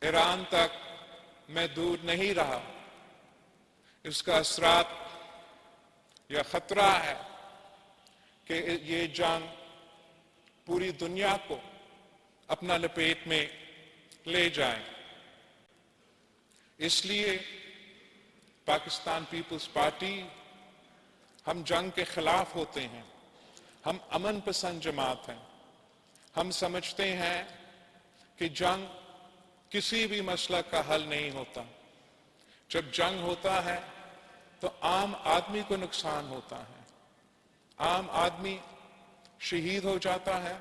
ایران تک محدود نہیں رہا. اس کا اثرات یا خطرہ ہے کہ یہ جنگ پوری دنیا کو اپنا لپیٹ میں لے جائے. اس لیے پاکستان پیپلز پارٹی ہم جنگ کے خلاف ہوتے ہیں. ہم امن پسند جماعت ہیں. ہم سمجھتے ہیں کہ جنگ کسی بھی مسئلہ کا حل نہیں ہوتا. جب جنگ ہوتا ہے تو عام آدمی کو نقصان ہوتا ہے. عام آدمی شہید ہو جاتا ہے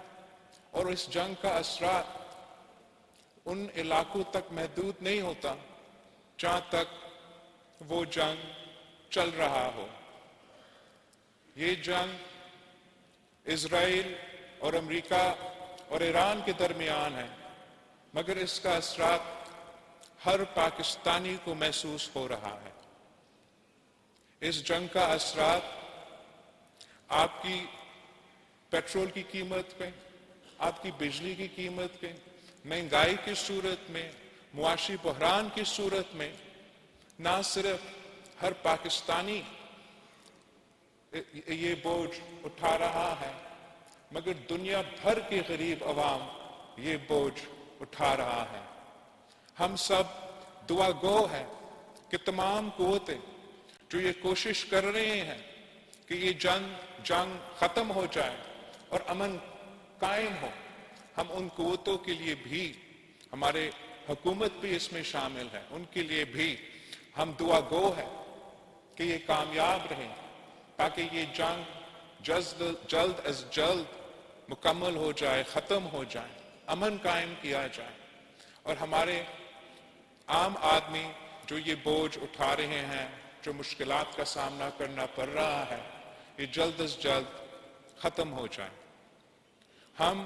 اور اس جنگ کا اثرات ان علاقوں تک محدود نہیں ہوتا جہاں تک وہ جنگ چل رہا ہو. یہ جنگ اسرائیل اور امریکہ اور ایران کے درمیان ہے، مگر اس کا اثرات ہر پاکستانی کو محسوس ہو رہا ہے. اس جنگ کا اثرات آپ کی پیٹرول کی قیمت پہ، آپ کی بجلی کی قیمت پہ، مہنگائی کی صورت میں، معاشی بحران کی صورت میں نہ صرف ہر پاکستانی یہ بوجھ اٹھا رہا ہے مگر دنیا بھر کے غریب عوام یہ بوجھ اٹھا رہا ہے. ہم سب دعا گو ہیں کہ تمام قوتیں جو یہ کوشش کر رہے ہیں کہ یہ جنگ ختم ہو جائے اور امن قائم ہو، ہم ان قوتوں کے لیے بھی، ہمارے حکومت بھی اس میں شامل ہے، ان کے لیے بھی ہم دعا گو ہیں کہ یہ کامیاب رہیں تاکہ یہ جنگ جلد از جلد مکمل ہو جائے، ختم ہو جائے، امن قائم کیا جائے اور ہمارے عام آدمی جو یہ بوجھ اٹھا رہے ہیں، جو مشکلات کا سامنا کرنا پڑ رہا ہے، یہ جلد از جلد ختم ہو جائے. ہم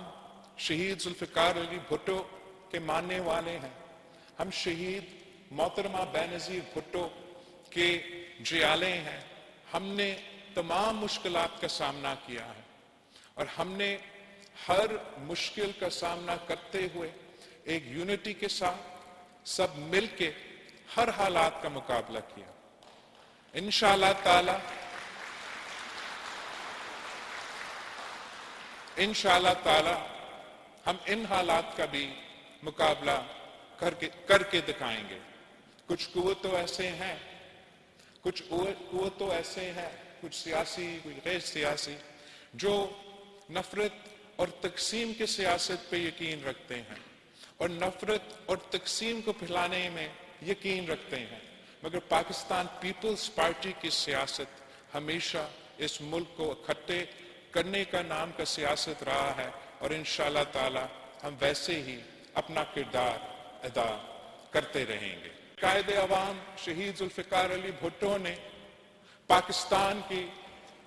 شہید ذوالفقار علی بھٹو کے ماننے والے ہیں. ہم شہید محترمہ بینظیر بھٹو کے جیالے ہیں. ہم نے تمام مشکلات کا سامنا کیا ہے اور ہم نے ہر مشکل کا سامنا کرتے ہوئے ایک یونٹی کے ساتھ سب مل کے ہر حالات کا مقابلہ کیا. انشاءاللہ تعالی ہم ان حالات کا بھی مقابلہ کر کے دکھائیں گے. کچھ قوتوں ایسے ہیں، کچھ سیاسی، کچھ غیر سیاسی، جو نفرت اور تقسیم کی سیاست پہ یقین رکھتے ہیں اور نفرت اور تقسیم کو پھیلانے میں یقین رکھتے ہیں. مگر پاکستان پیپلز پارٹی کی سیاست ہمیشہ اس ملک کو اکٹھے کرنے کا نام کا سیاست رہا ہے اور انشاءاللہ تعالی ہم ویسے ہی اپنا کردار ادا کرتے رہیں گے. قائد عوام شہید ذوالفقار علی بھٹو نے پاکستان کی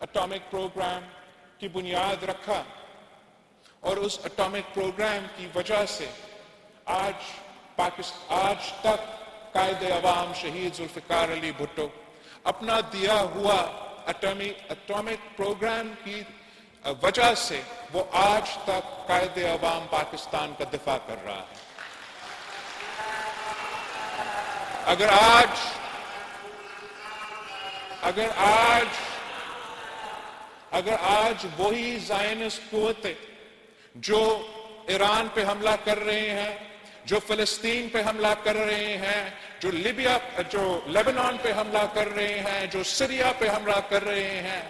اٹامک پروگرام کی بنیاد رکھا اور اس اٹامک پروگرام کی وجہ سے آج تک قائد عوام شہید ذوالفقار علی بھٹو اپنا دیا ہوا اٹامک پروگرام کی وجہ سے وہ آج تک قائد عوام پاکستان کا دفاع کر رہا ہے. اگر آج وہی زائنسٹ قوتیں جو ایران پہ حملہ کر رہے ہیں، جو فلسطین پہ حملہ کر رہے ہیں، جو لیبنان پہ حملہ کر رہے ہیں، جو سیریا پہ حملہ کر رہے ہیں،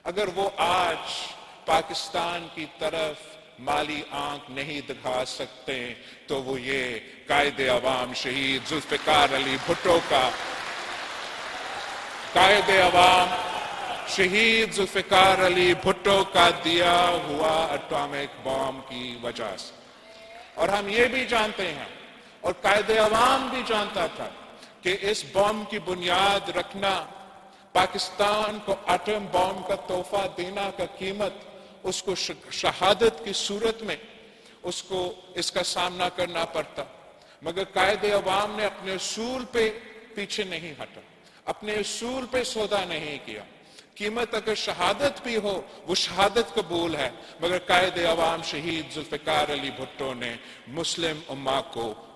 اگر وہ آج پاکستان کی طرف مالی آنکھ نہیں دکھا سکتے تو وہ یہ قائد عوام شہید ذوالفقار علی بھٹو کا دیا ہوا اٹامک بام کی وجہ سے. اور ہم یہ بھی جانتے ہیں اور قائد عوام بھی جانتا تھا کہ اس بم کی بنیاد رکھنا، پاکستان کو ایٹم بم کا تحفہ دینا کا قیمت اس کو شہادت کی صورت میں اس کا سامنا کرنا پڑتا. مگر قائد عوام نے اپنے اصول پہ پیچھے نہیں ہٹا، اپنے اصول پہ سودا نہیں کیا. قیمت اگر شہادت بھی ہو وہ شہادت قبول ہے، مگر قائد عوام شہید ذوالفقار علی بھٹو نے مسلم امہ کو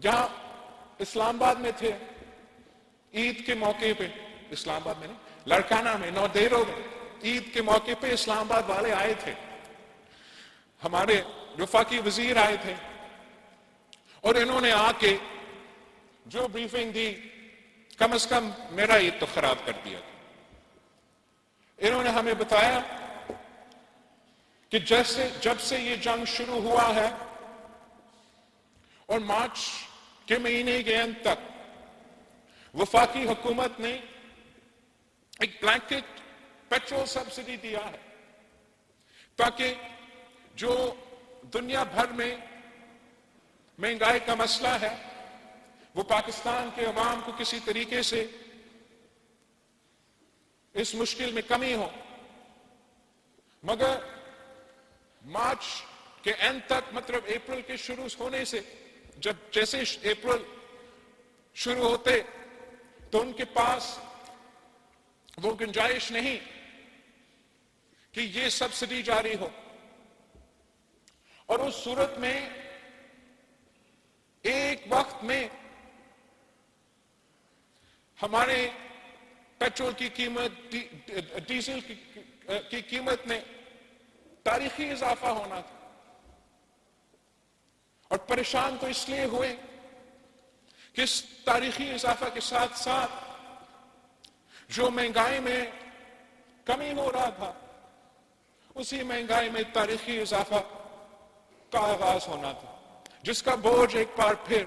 جہاں اسلام آباد میں تھے عید کے موقع پہ، اسلام آباد میں نہیں، لڑکانہ میں، نودیرو میں عید کے موقع پہ اسلام آباد والے آئے تھے، ہمارے وفاقی وزیر آئے تھے، اور انہوں نے آ کے جو بریفنگ دی کم از کم میرا عید تو خراب کر دیا. انہوں نے ہمیں بتایا کہ جب سے یہ جنگ شروع ہوا ہے اور مارچ کے مہینے کے اند تک وفاقی حکومت نے ایک بلینکٹ پیٹرول سبسڈی دیا ہے تاکہ جو دنیا بھر میں مہنگائی کا مسئلہ ہے وہ پاکستان کے عوام کو کسی طریقے سے اس مشکل میں کمی ہو. مگر مارچ کے اینڈ تک، مطلب اپریل کے شروع ہونے سے، جب جیسے اپریل شروع ہوتے تو ان کے پاس وہ گنجائش نہیں کہ یہ سبسڈی جاری ہو، اور اس صورت میں ایک وقت میں ہمارے پیٹرول کی قیمت، ڈیزل کی قیمت میں تاریخی اضافہ ہونا تھا. اور پریشان تو اس لیے ہوئے کہ اس تاریخی اضافہ کے ساتھ ساتھ جو مہنگائی میں کمی ہو رہا تھا، اسی مہنگائی میں تاریخی اضافہ کا آغاز ہونا تھا، جس کا بوجھ ایک بار پھر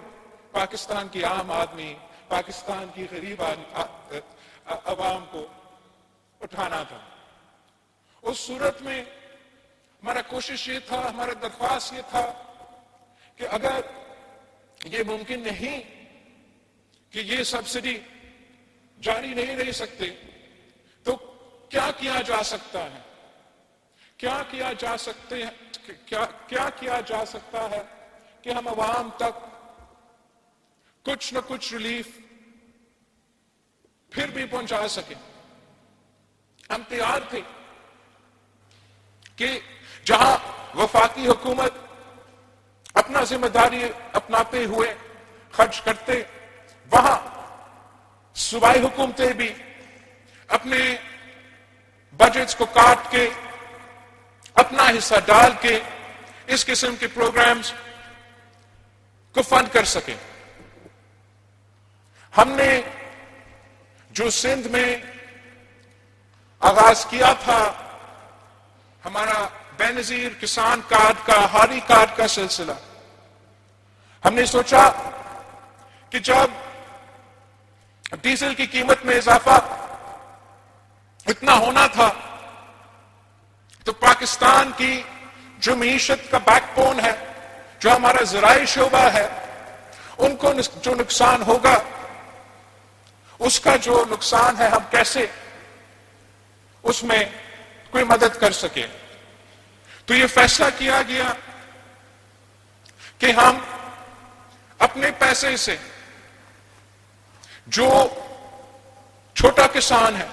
پاکستان کی عام آدمی، پاکستان کی غریب عوام کو اٹھانا تھا. اس صورت میں ہمارا کوشش یہ تھا، ہمارا درخواست یہ تھا کہ اگر یہ ممکن نہیں کہ یہ سبسڈی جاری نہیں رہ سکتے تو کیا کیا جا سکتا ہے، کیا کیا جا سکتا ہے کہ ہم عوام تک کچھ نہ کچھ ریلیف پھر بھی پہنچا سکیں. ہم تیار تھے کہ جہاں وفاقی حکومت اپنا ذمہ داری اپناتے ہوئے خرچ کرتے، وہاں صوبائی حکومتیں بھی اپنے بجٹس کو کاٹ کے اپنا حصہ ڈال کے اس قسم کے پروگرامز کو فنڈ کر سکیں. ہم نے جو سندھ میں آغاز کیا تھا ہمارا بے نظیر کسان کارڈ کا، ہاری کارڈ کا سلسلہ، ہم نے سوچا کہ جب ڈیزل کی قیمت میں اضافہ اتنا ہونا تھا تو پاکستان کی جو معیشت کا بیک بون ہے، جو ہمارا زرعی شعبہ ہے، ان کو جو نقصان ہوگا، اس کا جو نقصان ہے ہم کیسے اس میں کوئی مدد کر سکے. تو یہ فیصلہ کیا گیا کہ ہم اپنے پیسے سے جو چھوٹا کسان ہے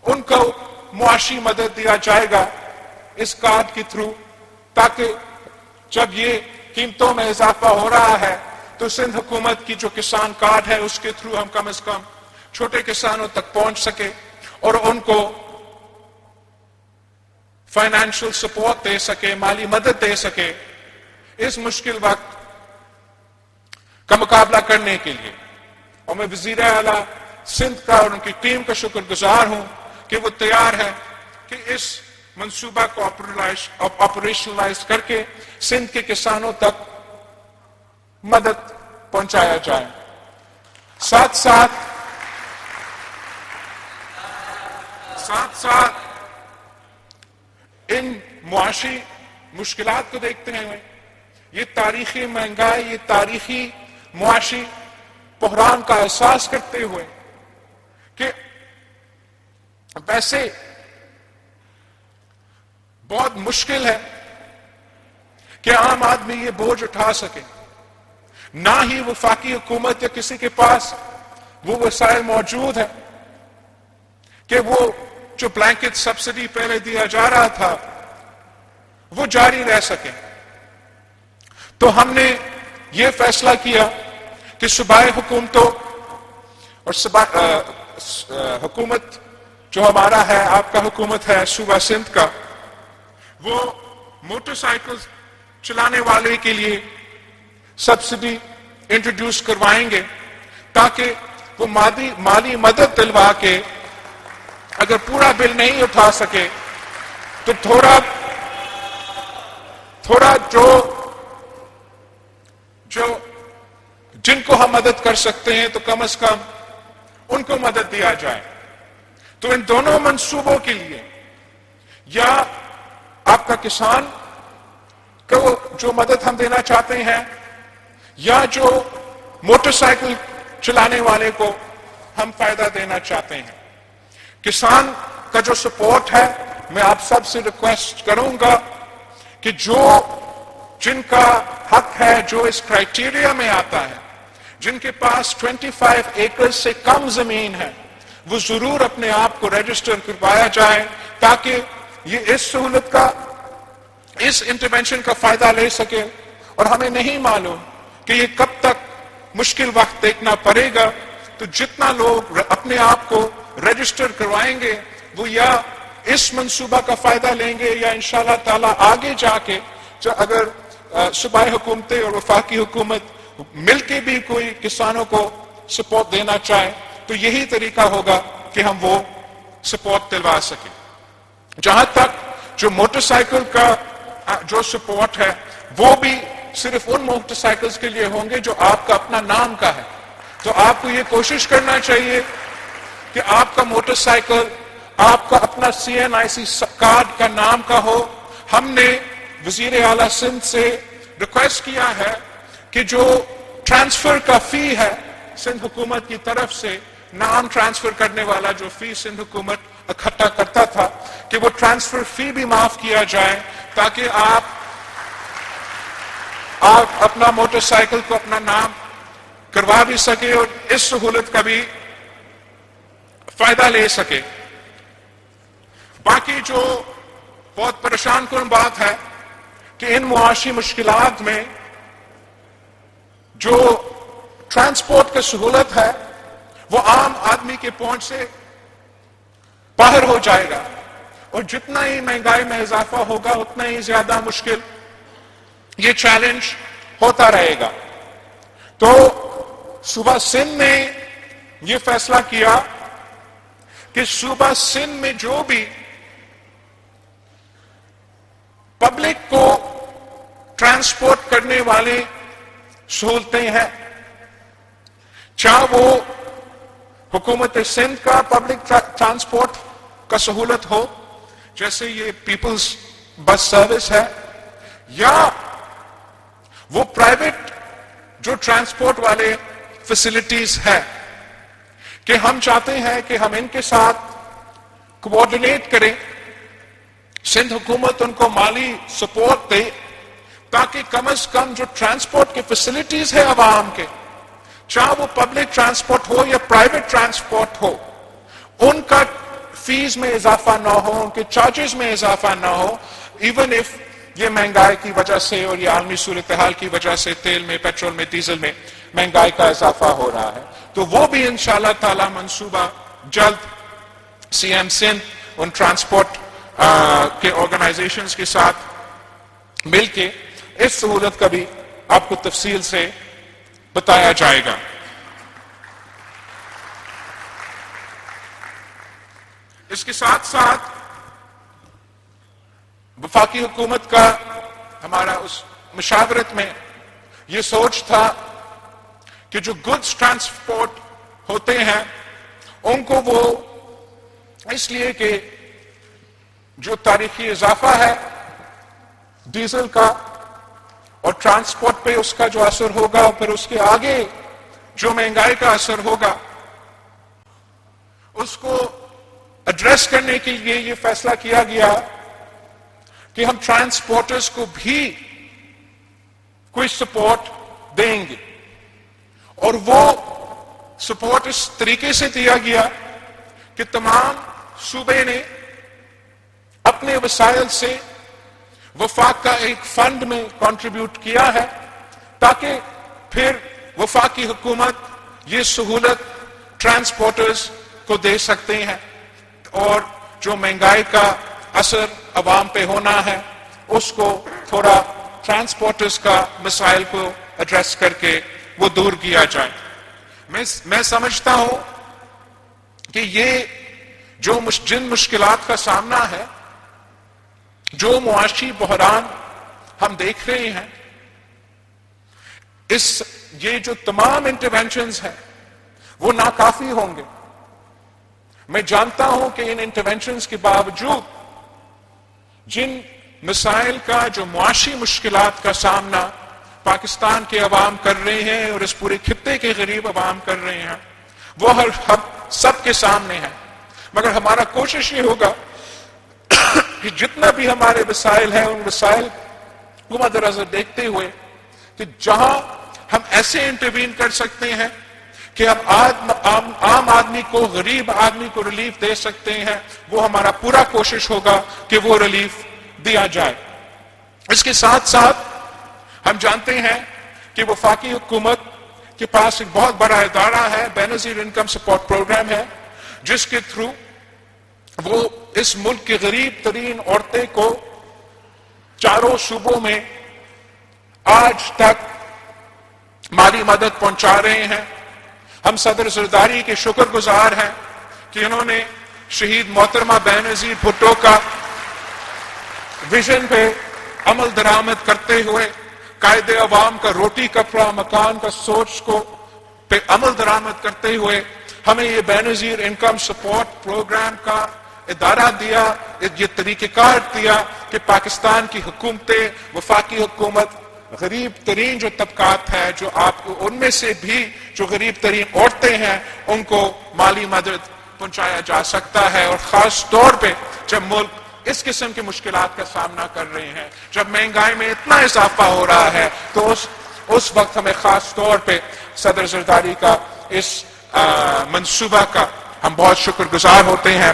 ان کو معاشی مدد دیا جائے گا اس کارڈ کے تھرو، تاکہ جب یہ قیمتوں میں اضافہ ہو رہا ہے تو سندھ حکومت کی جو کسان کارڈ ہے اس کے تھرو ہم کم از کم چھوٹے کسانوں تک پہنچ سکے اور ان کو فائنینشل سپورٹ دے سکے، مالی مدد دے سکے اس مشکل وقت کا مقابلہ کرنے کے لیے. اور میں وزیر اعلیٰ سندھ کا اور ان کی ٹیم کا شکر گزار ہوں کہ وہ تیار ہے کہ اس منصوبہ کو آپریشنلائز کر کے سندھ کے کسانوں تک مدد پہنچایا جائے. ساتھ ساتھ ان معاشی مشکلات کو دیکھتے ہوئے، یہ تاریخی مہنگائی، یہ تاریخی معاشی بحران کا احساس کرتے ہوئے کہ ویسے بہت مشکل ہے کہ عام آدمی یہ بوجھ اٹھا سکے، نہ ہی وفاقی حکومت یا کسی کے پاس وہ وسائل موجود ہیں کہ وہ جو بلینکٹ سبسڈی پہلے دیا جا رہا تھا وہ جاری رہ سکے. تو ہم نے یہ فیصلہ کیا کہ صوبائی حکومتوں اور حکومت جو ہمارا ہے، آپ کا حکومت ہے صوبہ سندھ کا، وہ موٹر سائیکل چلانے والے کے لیے سبسڈی انٹروڈیوس کروائیں گے تاکہ وہ مالی مدد دلوا کے اگر پورا بل نہیں اٹھا سکے تو تھوڑا جو جن کو ہم مدد کر سکتے ہیں تو کم از کم ان کو مدد دیا جائے۔ تو ان دونوں منصوبوں کے لیے یا آپ کا کسان کو جو مدد ہم دینا چاہتے ہیں یا جو موٹر سائیکل چلانے والے کو ہم فائدہ دینا چاہتے ہیں، کسان کا جو سپورٹ ہے، میں آپ سب سے ریکویسٹ کروں گا کہ جن کا حق ہے، جو اس کرائیٹیریا میں آتا ہے، جن کے پاس 25 ایکڑ سے کم زمین ہے، وہ ضرور اپنے آپ کو رجسٹر کروایا جائے تاکہ یہ اس سہولت کا، اس انٹرونشن کا فائدہ لے سکے۔ اور ہمیں نہیں معلوم کہ یہ کب تک مشکل وقت دیکھنا پڑے گا، تو جتنا لوگ اپنے آپ کو رجسٹر کروائیں گے وہ یا اس منصوبہ کا فائدہ لیں گے یا انشاءاللہ تعالی آگے جا کے اگر صوبائی حکومتیں اور وفاقی حکومت مل کے بھی کوئی کسانوں کو سپورٹ دینا چاہے تو یہی طریقہ ہوگا کہ ہم وہ سپورٹ دلوا سکیں۔ جہاں تک جو موٹر سائیکل کا جو سپورٹ ہے، وہ بھی صرف ان موٹر سائیکلز کے لیے ہوں گے جو آپ کا اپنا نام کا ہے۔ تو آپ کو یہ کوشش کرنا چاہیے کہ آپ کا موٹر سائیکل آپ کا اپنا CNIC کارڈ کا نام کا ہو۔ ہم نے وزیر اعلیٰ سندھ سے ریکویسٹ کیا ہے کہ جو ٹرانسفر کا فی ہے سندھ حکومت کی طرف سے، نام ٹرانسفر کرنے والا جو فی سندھ حکومت اکٹھا کرتا تھا، کہ وہ ٹرانسفر فی بھی معاف کیا جائے تاکہ آپ اپنا موٹر سائیکل کو اپنا نام کروا بھی سکے اور اس سہولت کا بھی فائدہ لے سکے۔ باقی جو بہت پریشان کن بات ہے کہ ان معاشی مشکلات میں جو ٹرانسپورٹ کی سہولت ہے وہ عام آدمی کے پہنچ سے باہر ہو جائے گا، اور جتنا ہی مہنگائی میں اضافہ ہوگا اتنا ہی زیادہ مشکل یہ چیلنج ہوتا رہے گا۔ تو صوبہ سندھ نے یہ فیصلہ کیا کہ صوبہ سندھ میں جو بھی پبلک کو ٹرانسپورٹ کرنے والے سہولتیں ہیں، چاہے وہ حکومت سندھ کا پبلک ٹرانسپورٹ کا سہولت ہو جیسے یہ پیپلز بس سروس ہے، یا وہ پرائیویٹ جو ٹرانسپورٹ والے فیسلٹیز ہے، کہ ہم چاہتے ہیں کہ ہم ان کے ساتھ کوآرڈینیٹ کریں، سندھ حکومت ان کو مالی سپورٹ دے تاکہ کم از کم جو ٹرانسپورٹ کے فیسلٹیز ہے عوام کے، چاہے وہ پبلک ٹرانسپورٹ ہو یا پرائیویٹ ٹرانسپورٹ ہو، ان کا فیس میں اضافہ نہ ہو، ان کے چارجز میں اضافہ نہ ہو، ایون اف یہ مہنگائی کی وجہ سے اور یہ عالمی صورتحال کی وجہ سے تیل میں، پیٹرول میں، ڈیزل میں مہنگائی کا اضافہ ہو رہا ہے۔ تو وہ بھی انشاءاللہ تعالی منصوبہ جلد CM سندھ ان ٹرانسپورٹ کے آرگنائزیشنز کے ساتھ مل کے اس سہولت کا بھی آپ کو تفصیل سے بتایا جائے گا۔ اس کے ساتھ ساتھ وفاقی حکومت کا ہمارا اس مشاورت میں یہ سوچ تھا کہ جو گڈز ٹرانسپورٹ ہوتے ہیں ان کو وہ اس لیے کہ جو تاریخی اضافہ ہے ڈیزل کا اور ٹرانسپورٹ پہ اس کا جو اثر ہوگا، پھر اس کے آگے جو مہنگائی کا اثر ہوگا، اس کو ایڈریس کرنے کے لیے یہ فیصلہ کیا گیا کہ ہم ٹرانسپورٹرز کو بھی کوئی سپورٹ دیں گے، اور وہ سپورٹ اس طریقے سے دیا گیا کہ تمام صوبے نے اپنے وسائل سے وفاق کا ایک فنڈ میں کنٹریبیوٹ کیا ہے تاکہ پھر وفاقی حکومت یہ سہولت ٹرانسپورٹرز کو دے سکتے ہیں اور جو مہنگائی کا اثر عوام پہ ہونا ہے اس کو تھوڑا ٹرانسپورٹرز کا مسائل کو ایڈریس کر کے وہ دور کیا جائے. میں سمجھتا ہوں کہ یہ جو جن مشکلات کا سامنا ہے، جو معاشی بحران ہم دیکھ رہے ہیں، یہ جو تمام انٹرونشنز ہیں وہ ناکافی ہوں گے. میں جانتا ہوں کہ ان انٹرونشنز کے باوجود جن مسائل کا، جو معاشی مشکلات کا سامنا پاکستان کے عوام کر رہے ہیں اور اس پورے خطے کے غریب عوام کر رہے ہیں، وہ ہم سب کے سامنے ہیں. مگر ہمارا کوشش یہ ہوگا کہ جتنا بھی ہمارے وسائل ہیں ان وسائل کو مد نظر دیکھتے ہوئے کہ جہاں ہم ایسے انٹروین کر سکتے ہیں کہ ہم عام آدمی کو، غریب آدمی کو ریلیف دے سکتے ہیں، وہ ہمارا پورا کوشش ہوگا کہ وہ ریلیف دیا جائے. اس کے ساتھ ساتھ ہم جانتے ہیں کہ وفاقی حکومت کے پاس ایک بہت بڑا ادارہ ہے، بے نظیر انکم سپورٹ پروگرام ہے، جس کے تھرو وہ اس ملک کی غریب ترین عورتیں کو چاروں صوبوں میں آج تک مالی مدد پہنچا رہے ہیں. ہم صدر زرداری کے شکر گزار ہیں کہ انہوں نے شہید محترمہ بینظیر بھٹو کا ویژن پہ عمل درآمد کرتے ہوئے، قائد عوام کا روٹی کپڑا مکان کا سوچ کو پہ عمل درآمد کرتے ہوئے ہمیں یہ بینظیر انکم سپورٹ پروگرام کا ادارہ دیا، یہ طریقہ کار دیا کہ پاکستان کی حکومتیں، وفاقی حکومت غریب ترین جو طبقات ہے، جو آپ کو ان میں سے بھی جو غریب ترین عورتیں ہیں، ان کو مالی مدد پہنچایا جا سکتا ہے. اور خاص طور پہ جب ملک اس قسم کی مشکلات کا سامنا کر رہے ہیں، جب مہنگائی میں اتنا اضافہ ہو رہا ہے، تو اس وقت ہمیں خاص طور پہ صدر زرداری کا اس منصوبہ کا ہم بہت شکر گزار ہوتے ہیں.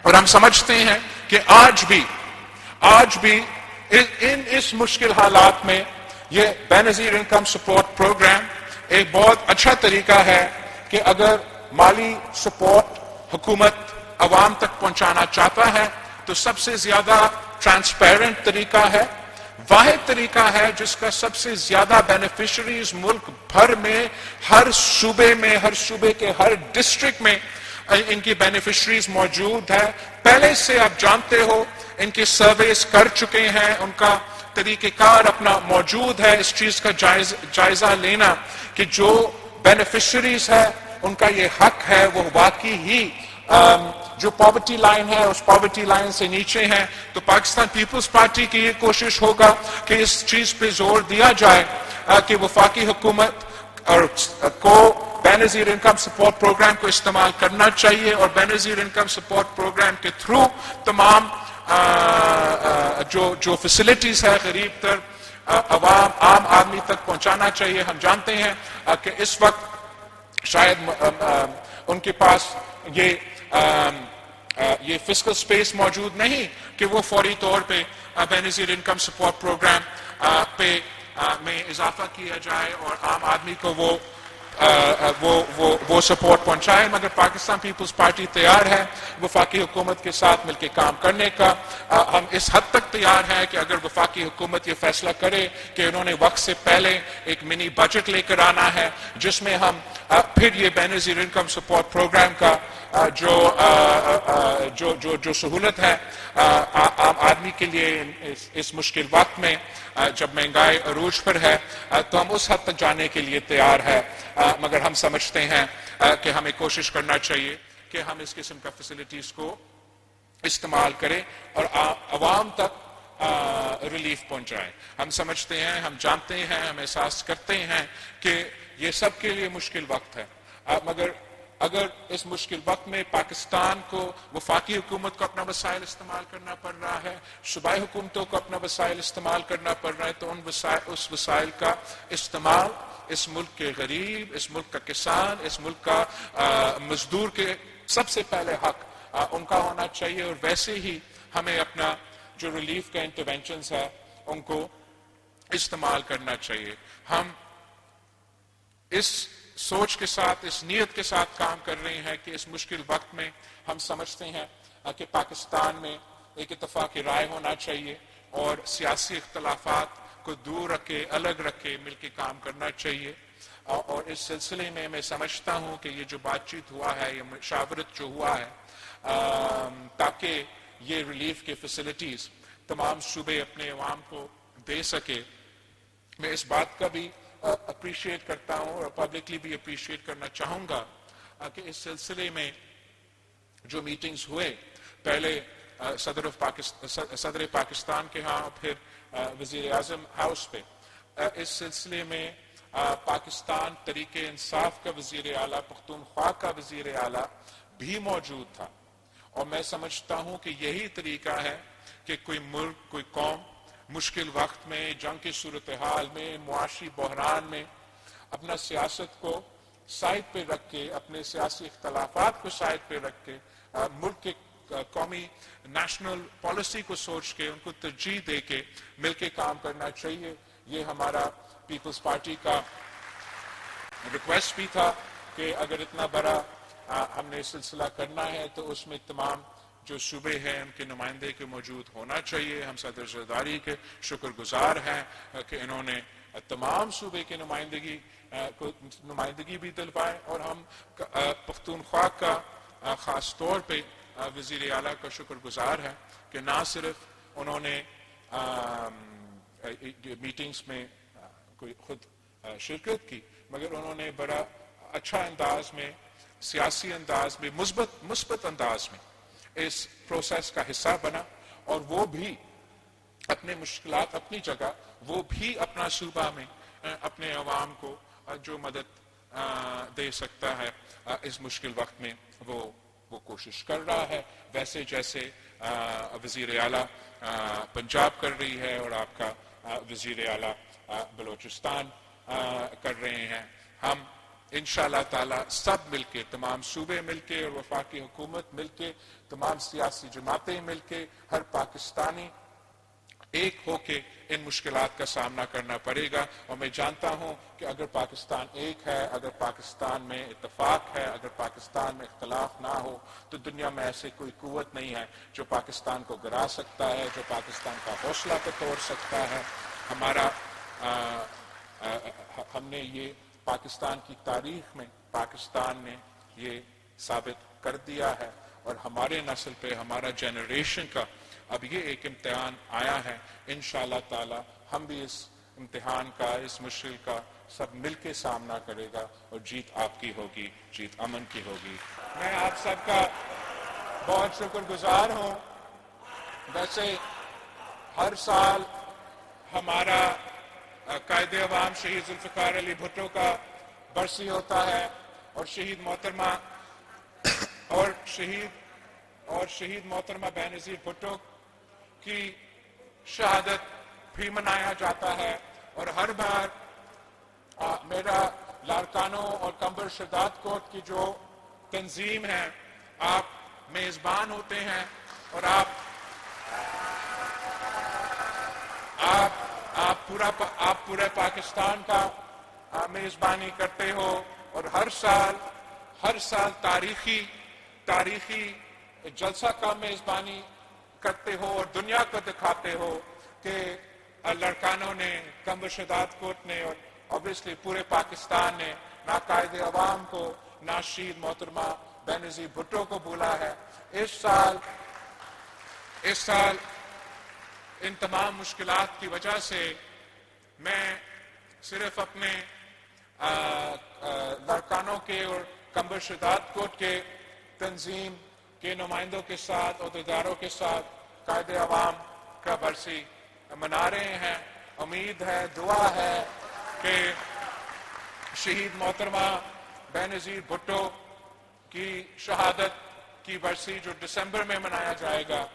اور ہم سمجھتے ہیں کہ آج بھی اس مشکل حالات میں یہ بے نظیر انکم سپورٹ پروگرام ایک بہت اچھا طریقہ ہے کہ اگر مالی سپورٹ حکومت عوام تک پہنچانا چاہتا ہے تو سب سے زیادہ ٹرانسپیرنٹ طریقہ ہے، واحد طریقہ ہے جس کا سب سے زیادہ بینیفیشریز ملک بھر میں، ہر صوبے کے ہر ڈسٹرکٹ میں ان کی بینیفیشریز موجود ہے. پہلے سے آپ جانتے ہو ان کی سرویز کر چکے ہیں، ان کا طریقہ کار اپنا موجود ہے. اس چیز کا جائزہ لینا کہ جو بینیفیشریز ہے ان کا یہ حق ہے، وہ واقعی ہی جو پاورٹی لائن ہے اس پاورٹی لائن سے نیچے ہیں. تو پاکستان پیپلز پارٹی کی یہ کوشش ہوگا کہ اس چیز پہ زور دیا جائے کہ وفاقی حکومت اور کو بے نظیر انکم سپورٹ پروگرام کو استعمال کرنا چاہیے، اور بے نظیر انکم سپورٹ پروگرام کے تھرو تمام جو فیسلٹیز ہے غریب تر عام آدمی تک پہنچانا چاہیے. ہم جانتے ہیں کہ اس وقت شاید ان کے پاس یہ فسکل سپیس موجود نہیں کہ وہ فوری طور پہ بے نظیر انکم سپورٹ پروگرام پہ میں اضافہ کیا جائے اور عام آدمی کو وہ سپورٹ پہنچائے. مگر پاکستان پیپلز پارٹی تیار ہے وفاقی حکومت کے ساتھ مل کے کام کرنے کا. ہم اس حد تک تیار ہیں کہ اگر وفاقی حکومت یہ فیصلہ کرے کہ انہوں نے وقت سے پہلے ایک منی بجٹ لے کر آنا ہے جس میں ہم پھر یہ بے نظیر انکم سپورٹ پروگرام کا جو سہولت ہے عام آدمی کے لیے اس مشکل وقت میں جب مہنگائی عروج پر ہے، تو ہم اس حد تک جانے کے لیے تیار ہے. مگر ہم سمجھتے ہیں کہ ہمیں کوشش کرنا چاہیے کہ ہم اس قسم کا فیسلٹیز کو استعمال کریں اور عوام تک ریلیف پہنچائیں. ہم سمجھتے ہیں، ہم جانتے ہیں، ہم احساس کرتے ہیں کہ یہ سب کے لیے مشکل وقت ہے. مگر اگر اس مشکل وقت میں پاکستان کو وفاقی حکومت کو اپنا وسائل استعمال کرنا پڑ رہا ہے، صوبائی حکومتوں کو اپنا وسائل استعمال کرنا پڑ رہا ہے، تو اس وسائل کا استعمال اس ملک کے غریب، اس ملک کا کسان، اس ملک کا مزدور کے سب سے پہلے حق ان کا ہونا چاہیے. اور ویسے ہی ہمیں اپنا جو ریلیف کا انٹرونشنز ہے ان کو استعمال کرنا چاہیے. ہم اس سوچ کے ساتھ، اس نیت کے ساتھ کام کر رہے ہیں کہ اس مشکل وقت میں ہم سمجھتے ہیں کہ پاکستان میں ایک اتفاق رائے ہونا چاہیے اور سیاسی اختلافات کو دور رکھے، الگ رکھے، مل کے کام کرنا چاہیے. اور اس سلسلے میں میں سمجھتا ہوں کہ یہ جو بات چیت ہوا ہے، یہ مشاورت جو ہوا ہے، تاکہ یہ ریلیف کے فیسلٹیز تمام صوبے اپنے عوام کو دے سکے. میں اس بات کا بھی اپریشیٹ کرتا ہوں اور پبلکلی بھی اپریشیٹ کرنا چاہوں گا کہ اس سلسلے میں جو میٹنگز ہوئے، پہلے صدر پاکستان کے ہاں، پھر وزیر اعظم ہاؤس پہ، اس سلسلے میں پاکستان تحریک انصاف کا وزیر اعلیٰ، پختونخوا کا وزیر اعلیٰ بھی موجود تھا. اور میں سمجھتا ہوں کہ یہی طریقہ ہے کہ کوئی ملک، کوئی قوم مشکل وقت میں، جنگ کی صورتحال میں، معاشی بحران میں اپنا سیاست کو سائڈ پہ رکھ کے، اپنے سیاسی اختلافات کو سائڈ پہ رکھ کے، ملک کے قومی نیشنل پالیسی کو سوچ کے، ان کو ترجیح دے کے مل کے کام کرنا چاہیے. یہ ہمارا پیپلز پارٹی کا ریکویسٹ بھی تھا کہ اگر اتنا بڑا ہم نے سلسلہ کرنا ہے تو اس میں تمام جو صوبے ہیں ان کے نمائندے کے موجود ہونا چاہیے. ہم صدر زرداری کے شکر گزار ہیں کہ انہوں نے تمام صوبے کے نمائندگی بھی دلوائے، اور ہم پختونخوا کا خاص طور پہ وزیر اعلیٰ کا شکر گزار ہے کہ نہ صرف انہوں نے میٹنگز میں کوئی خود شرکت کی، مگر انہوں نے بڑا اچھا انداز میں، سیاسی انداز میں، مثبت انداز میں اس پروسیس کا حصہ بنا. اور وہ بھی اپنے مشکلات اپنی جگہ، وہ بھی اپنا صوبہ میں اپنے عوام کو جو مدد دے سکتا ہے اس مشکل وقت میں وہ کوشش کر رہا ہے، ویسے جیسے وزیر اعلیٰ پنجاب کر رہی ہے اور آپ کا وزیر اعلیٰ بلوچستان کر رہے ہیں. ہم انشاءاللہ تعالی سب مل کے، تمام صوبے مل کے اور وفاقی حکومت مل کے، تمام سیاسی جماعتیں مل کے، ہر پاکستانی ایک ہو کے ان مشکلات کا سامنا کرنا پڑے گا. اور میں جانتا ہوں کہ اگر پاکستان ایک ہے، اگر پاکستان میں اتفاق ہے، اگر پاکستان میں اختلاف نہ ہو، تو دنیا میں ایسے کوئی قوت نہیں ہے جو پاکستان کو گرا سکتا ہے، جو پاکستان کا حوصلہ کو توڑ سکتا ہے. ہم نے یہ پاکستان کی تاریخ میں، پاکستان نے یہ ثابت کر دیا ہے، اور ہمارے نسل پہ، ہمارا جنریشن کا اب یہ ایک امتحان آیا ہے. انشاءاللہ تعالی ہم بھی اس امتحان کا، اس مشکل کا سب مل کے سامنا کرے گا، اور جیت آپ کی ہوگی، جیت امن کی ہوگی. میں آپ سب کا بہت شکر گزار ہوں. ویسے ہر سال ہمارا قائد عوام شہید ذوالفقار علی بھٹو کا برسی ہوتا ہے، اور شہید محترمہ بے نظیر بھٹو کی شہادت بھی منایا جاتا ہے. اور ہر بار میرا لاڑکانوں اور کمبر شداد کوٹ کی جو تنظیم ہے، آپ میزبان ہوتے ہیں، اور آپ پورے پاکستان کا میزبانی کرتے ہو، اور ہر سال تاریخی جلسہ کا میزبانی کرتے ہو، اور دنیا کو دکھاتے ہو کہ لڑکانوں نے، کمبر شداد کوٹ نے، اور obviously پورے پاکستان نے نہ قائد عوام کو، نہ شہید محترمہ بے نظیر بھٹو کو بولا ہے. اس سال ان تمام مشکلات کی وجہ سے میں صرف اپنے لڑکانوں کے اور کمبر شداد کوٹ کے تنظیم کے نمائندوں کے ساتھ، عہدیداروں کے ساتھ قائد عوام کا برسی منا رہے ہیں. امید ہے، دعا ہے کہ شہید محترمہ بے نظیر بھٹو کی شہادت کی برسی جو دسمبر میں منایا جائے گا،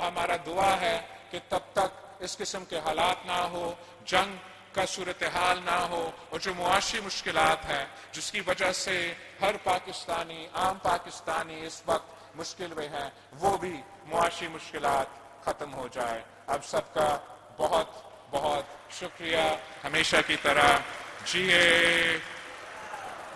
ہمارا دعا ہے کہ تب تک اس قسم کے حالات نہ ہو، جنگ کا صورتحال نہ ہو، اور جو معاشی مشکلات ہیں جس کی وجہ سے ہر پاکستانی، عام پاکستانی اس وقت مشکل میں ہیں، وہ بھی معاشی مشکلات ختم ہو جائے. اب سب کا بہت بہت شکریہ. ہمیشہ کی طرح جیے